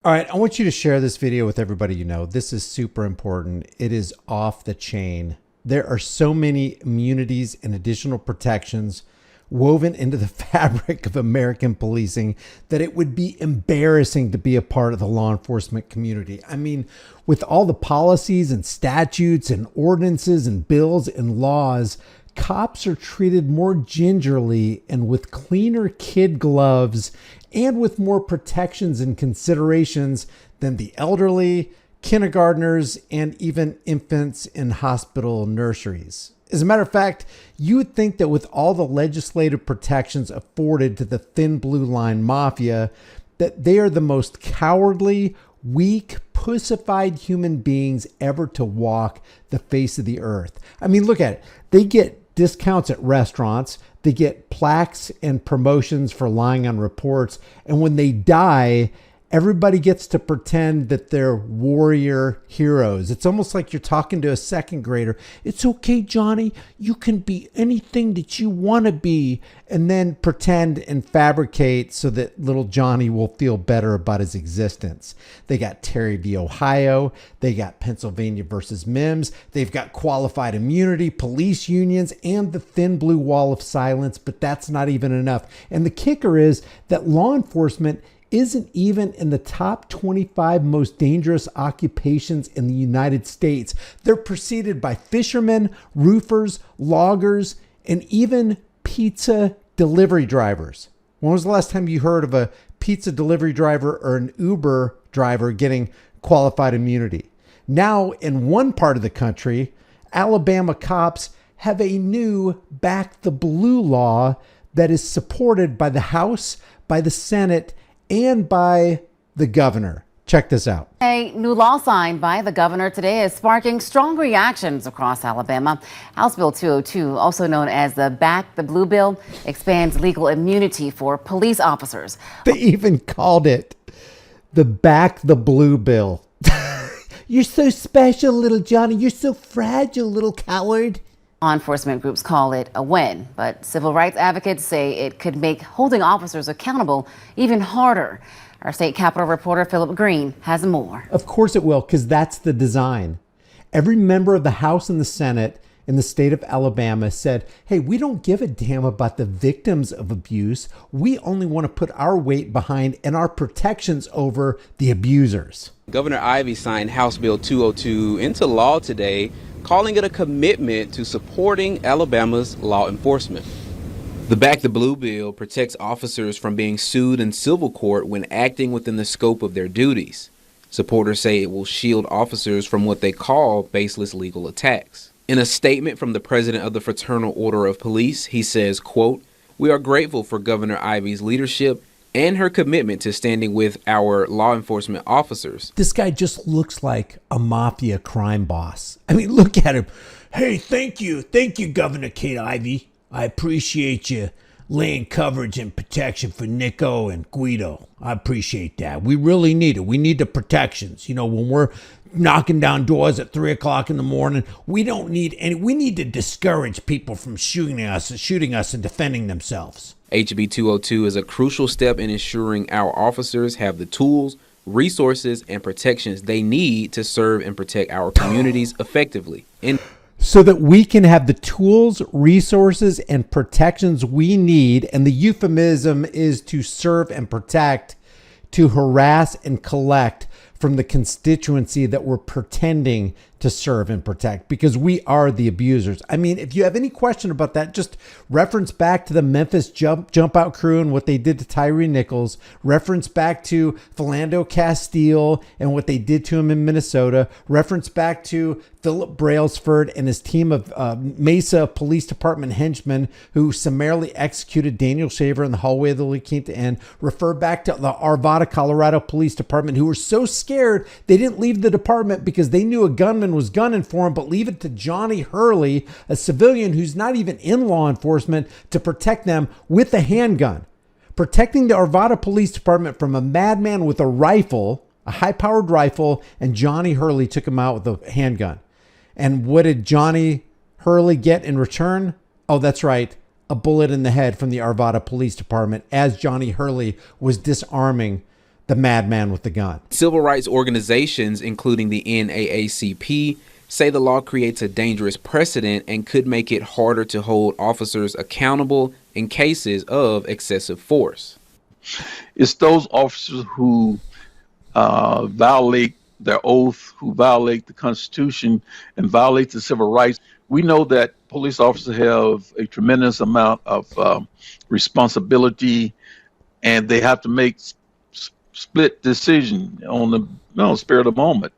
All right, I want you to share this video with everybody you know. This is super important. It is off the chain. There are so many immunities and additional protections woven into the fabric of American policing that it would be embarrassing to be a part of the law enforcement community. I mean, with all the policies and statutes and ordinances and bills and laws, cops are treated more gingerly and with cleaner kid gloves and with more protections and considerations than the elderly, kindergartners, and even infants in hospital nurseries. As a matter of fact, you would think that with all the legislative protections afforded to the thin blue line mafia, that they are the most cowardly, weak, pussified human beings ever to walk the face of the earth. I mean, look at it. They get discounts at restaurants. They get plaques and promotions for lying on reports. And when they die, everybody gets to pretend that they're warrior heroes. It's almost like you're talking to a second grader. It's okay, Johnny. You can be anything that you want to be. And then pretend and fabricate so that little Johnny will feel better about his existence. They got Terry v. Ohio. They got Pennsylvania versus Mims. They've got qualified immunity, police unions, and the thin blue wall of silence. But that's not even enough. And the kicker is that law enforcement isn't even in the top 25 most dangerous occupations in the United States. They're preceded by fishermen, roofers, loggers, and even pizza delivery drivers. When was the last time you heard of a pizza delivery driver or an Uber driver getting qualified immunity? Now, in one part of the country, Alabama cops have a new Back the Blue law that is supported by the House, by the Senate, and by the governor. Check this out. A new law signed by the governor today is sparking strong reactions across Alabama. House Bill 202, also known as the Back the Blue Bill, expands legal immunity for police officers. They even called it the Back the Blue Bill. You're so special, little Johnny. You're so fragile, little coward. Law enforcement groups call it a win, but civil rights advocates say it could make holding officers accountable even harder. Our state capitol reporter Philip Green has more. Of course it will, because that's the design. Every member of the House and the Senate in the state of Alabama said, hey, we don't give a damn about the victims of abuse. We only want to put our weight behind and our protections over the abusers. Governor Ivey signed House Bill 202 into law today, calling it a commitment to supporting Alabama's law enforcement. The Back the Blue bill protects officers from being sued in civil court when acting within the scope of their duties. Supporters say it will shield officers from what they call baseless legal attacks. In a statement from the president of the Fraternal Order of Police, he says, quote, "We are grateful for Governor Ivey's leadership and her commitment to standing with our law enforcement officers." This guy just looks like a mafia crime boss. I mean, look at him. Hey, thank you. Thank you, Governor Kate Ivey. I appreciate you laying coverage and protection for Nico and Guido. I appreciate that. We really need it. We need the protections. You know, when we're knocking down doors at 3 o'clock in the morning, we don't need any. We need to discourage people from shooting us and defending themselves. HB 202 is a crucial step in ensuring our officers have the tools, resources, and protections they need to serve and protect our communities effectively. So that we can have the tools, resources, and protections we need, and the euphemism is to serve and protect, to harass and collect from the constituency that we're pretending to serve and protect, because we are the abusers. I mean, if you have any question about that, just reference back to the Memphis jump out crew and what they did to Tyree Nichols. Reference back to Philando Castile and what they did to him in Minnesota. Reference back to Philip Brailsford and his team of Mesa Police Department henchmen who summarily executed Daniel Shaver in the hallway of the La Quinta Inn. Refer back to the Arvada, Colorado Police Department, who were so scared they didn't leave the department because they knew a gunman was gunning for him, but leave it to Johnny Hurley, a civilian who's not even in law enforcement, to protect them with a handgun. Protecting the Arvada Police Department from a madman with a rifle, a high-powered rifle, and Johnny Hurley took him out with a handgun. And what did Johnny Hurley get in return? Oh, that's right, a bullet in the head from the Arvada Police Department as Johnny Hurley was disarming the madman with the gun. Civil rights organizations, including the NAACP, say the law creates a dangerous precedent and could make it harder to hold officers accountable in cases of excessive force. It's those officers who violate their oath, who violate the Constitution and violate the civil rights. We know that police officers have a tremendous amount of responsibility, and they have to make split decision on the spur of the moment.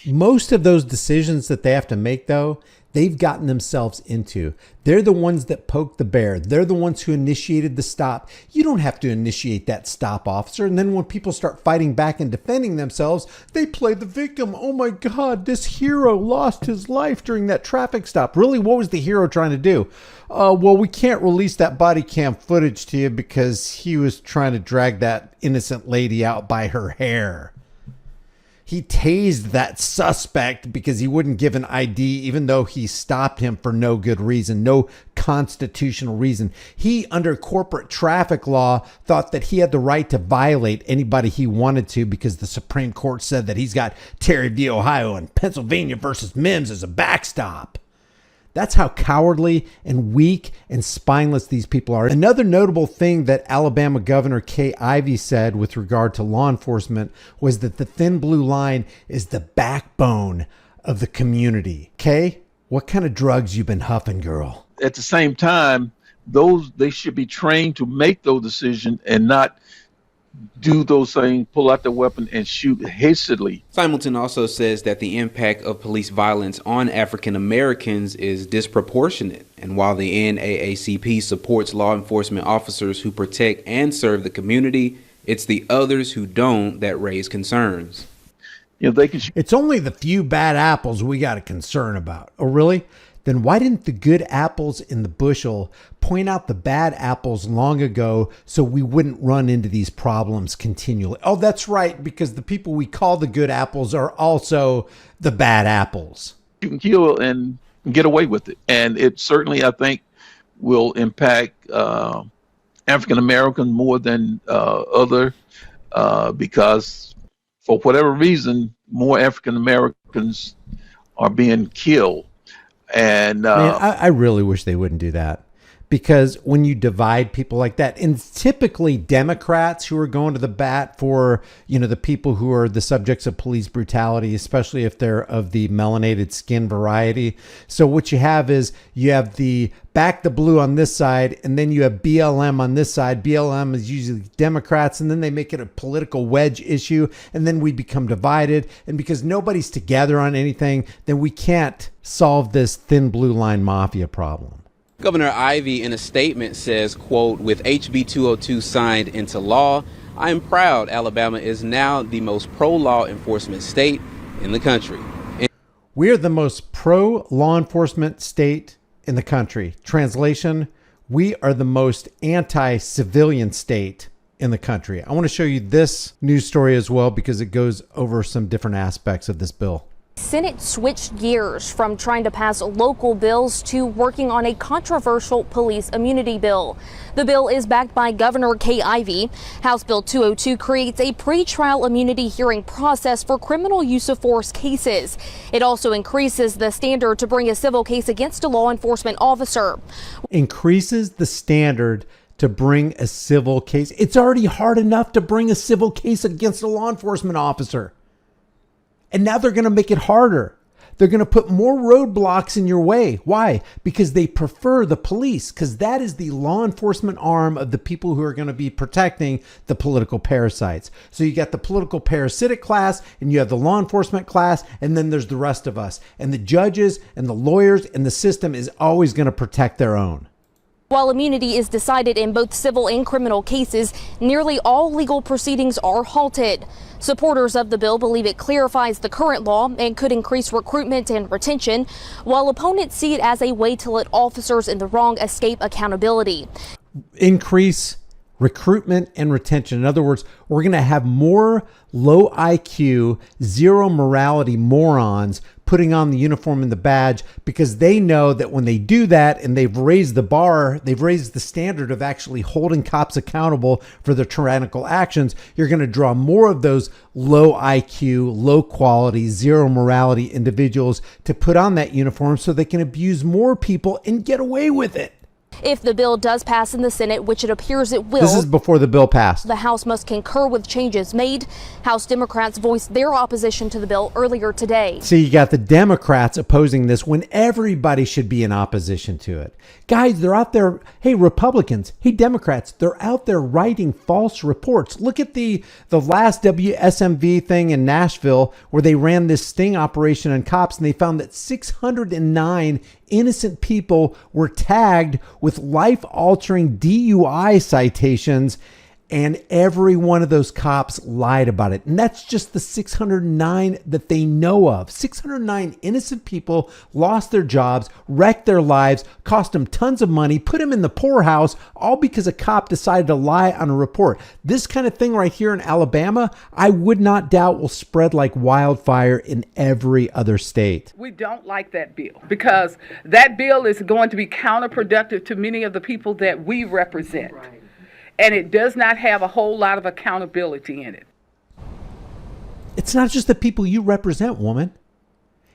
Most of those decisions that they have to make, though, they've gotten themselves into. They're the ones that poked the bear. They're the ones who initiated the stop. You don't have to initiate that stop, officer. And then when people start fighting back and defending themselves, they play the victim. Oh my God, this hero lost his life during that traffic stop. Really, what was the hero trying to do? Well, we can't release that body cam footage to you because he was trying to drag that innocent lady out by her hair. He tased that suspect because he wouldn't give an ID, even though he stopped him for no good reason, no constitutional reason. He, under corporate traffic law, thought that he had the right to violate anybody he wanted to because the Supreme Court said that he's got Terry v. Ohio and Pennsylvania versus Mims as a backstop. That's how cowardly and weak and spineless these people are. Another notable thing that Alabama Governor Kay Ivey said with regard to law enforcement was that the thin blue line is the backbone of the community. Kay, what kind of drugs you been huffing, girl? At the same time, they should be trained to make those decisions and not do those things, pull out the weapon and shoot hastily. Simonton also says that the impact of police violence on African Americans is disproportionate. And while the NAACP supports law enforcement officers who protect and serve the community, it's the others who don't that raise concerns. It's only the few bad apples we got a concern about. Oh, really? Then why didn't the good apples in the bushel point out the bad apples long ago so we wouldn't run into these problems continually? Oh, that's right, because the people we call the good apples are also the bad apples. You can kill and get away with it. And it certainly, I think, will impact African Americans more than other because for whatever reason, more African Americans are being killed. And man, I really wish they wouldn't do that, because when you divide people like that, and typically Democrats who are going to the bat for, the people who are the subjects of police brutality, especially if they're of the melanated skin variety. So what you have is you have the back the blue on this side, and then you have BLM on this side. BLM is usually Democrats, and then they make it a political wedge issue, and then we become divided. And because nobody's together on anything, then we can't solve this thin blue line mafia problem. Governor Ivey, in a statement, says, quote, "With HB 202 signed into law, I am proud Alabama is now the most pro-law enforcement state in the country." We are the most pro-law enforcement state in the country. Translation, we are the most anti-civilian state in the country. I want to show you this news story as well because it goes over some different aspects of this bill. Senate switched gears from trying to pass local bills to working on a controversial police immunity bill. The bill is backed by Governor Kay Ivey. House Bill 202 creates a pretrial immunity hearing process for criminal use of force cases. It also increases the standard to bring a civil case against a law enforcement officer. Increases the standard to bring a civil case. It's already hard enough to bring a civil case against a law enforcement officer. And now they're going to make it harder. They're going to put more roadblocks in your way. Why? Because they prefer the police, because that is the law enforcement arm of the people who are going to be protecting the political parasites. So you got the political parasitic class, and you have the law enforcement class, and then there's the rest of us. And the judges and the lawyers and the system is always going to protect their own. While immunity is decided in both civil and criminal cases, nearly all legal proceedings are halted. Supporters of the bill believe it clarifies the current law and could increase recruitment and retention, while opponents see it as a way to let officers in the wrong escape accountability. Increase recruitment and retention. In other words, we're going to have more low IQ, zero morality morons putting on the uniform and the badge, because they know that when they do that and they've raised the bar, they've raised the standard of actually holding cops accountable for their tyrannical actions, you're going to draw more of those low IQ, low quality, zero morality individuals to put on that uniform so they can abuse more people and get away with it. If the bill does pass in the Senate, which it appears it will, this is before the bill passed, the House must concur with changes made. House Democrats voiced their opposition to the bill earlier today. So you got the Democrats opposing this when everybody should be in opposition to it. Guys, they're out there. Hey, Republicans. Hey, Democrats. They're out there writing false reports. Look at the last WSMV thing in Nashville where they ran this sting operation on cops and they found that 609 innocent people were tagged with life-altering DUI citations, and every one of those cops lied about it. And that's just the 609 that they know of. 609 innocent people lost their jobs, wrecked their lives, cost them tons of money, put them in the poorhouse, all because a cop decided to lie on a report. This kind of thing right here in Alabama, I would not doubt will spread like wildfire in every other state. We don't like that bill because that bill is going to be counterproductive to many of the people that we represent. Right. And it does not have a whole lot of accountability in it. It's not just the people you represent, woman.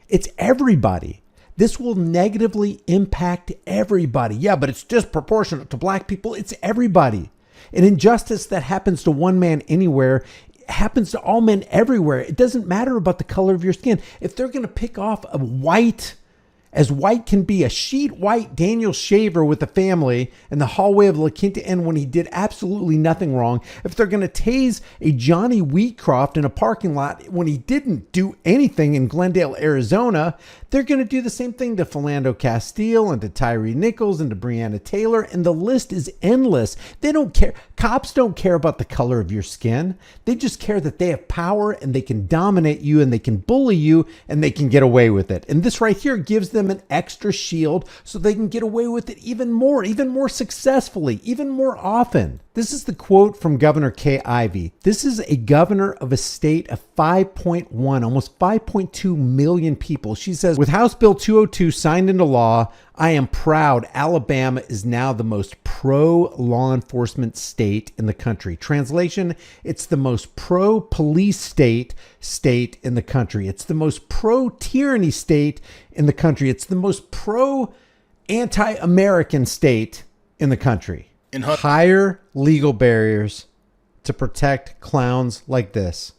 It's everybody. This will negatively impact everybody. Yeah, but it's disproportionate to black people. It's everybody. An injustice that happens to one man anywhere happens to all men everywhere. It doesn't matter about the color of your skin. If they're going to pick off a white, as white can be, a sheet white Daniel Shaver with a family in the hallway of La Quinta Inn when he did absolutely nothing wrong, if they're going to tase a Johnny Wheatcroft in a parking lot when he didn't do anything in Glendale, Arizona, they're going to do the same thing to Philando Castile and to Tyree Nichols and to Breonna Taylor, and the list is endless. They don't care. Cops don't care about the color of your skin. They just care that they have power and they can dominate you and they can bully you and they can get away with it. And this right here gives them an extra shield so they can get away with it even more successfully, even more often. This is the quote from Governor Kay Ivey. This is a governor of a state of 5.1, almost 5.2 million people. She says, with House Bill 202 signed into law, I am proud Alabama is now the most pro-law enforcement state in the country. Translation, it's the most pro-police state in the country. It's the most pro-tyranny state in the country. It's the most pro-anti-American state in the country. Higher legal barriers to protect clowns like this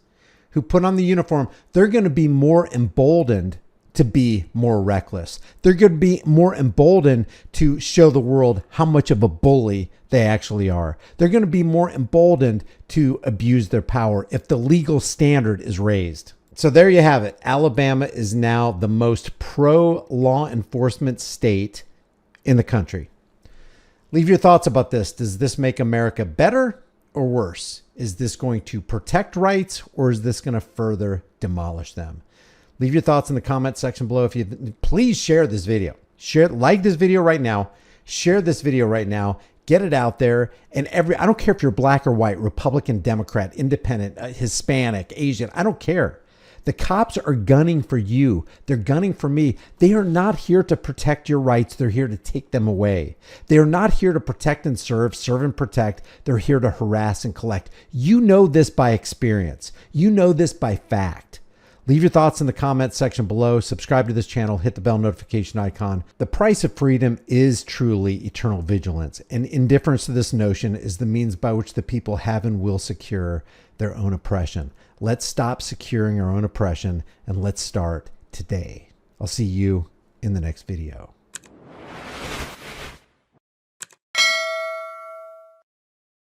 who put on the uniform. They're going to be more emboldened to be more reckless. They're going to be more emboldened to show the world how much of a bully they actually are. They're going to be more emboldened to abuse their power if the legal standard is raised. So there you have it. Alabama is now the most pro-law enforcement state in the country. Leave your thoughts about this. Does this make America better or worse? Is this going to protect rights or is this going to further demolish them? Leave your thoughts in the comment section below. If you please share this video. Like this video right now. Share this video right now. Get it out there. And I don't care if you're black or white, Republican, Democrat, Independent, Hispanic, Asian. I don't care. The cops are gunning for you. They're gunning for me. They are not here to protect your rights. They're here to take them away. They are not here to protect and serve and protect. They're here to harass and collect. You know this by experience. You know this by fact. Leave your thoughts in the comment section below. Subscribe to this channel. Hit the bell notification icon. The price of freedom is truly eternal vigilance. And indifference to this notion is the means by which the people have and will secure their own oppression. Let's stop securing our own oppression and let's start today. I'll see you in the next video.